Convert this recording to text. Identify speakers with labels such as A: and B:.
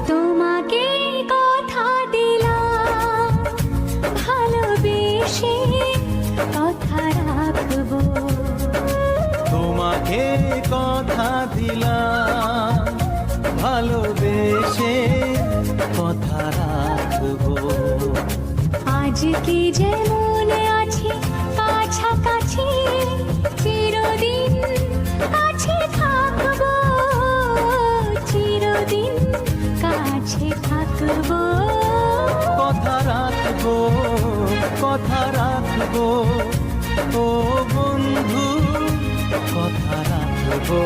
A: তোমাকে কথা দিলাম ভালোবেসে কথা রাখবো,
B: তোমাকে কথা দিলাম ভালোবেসে কথা রাখবো।
A: আজকে যেমন আছি কাছাকাছি চিরদিন কাছে থাকবো, চিরদিন কাছে থাকবো।
B: কথা রাখবো, কথা রাখবো, ও বন্ধু কথা রাখবো।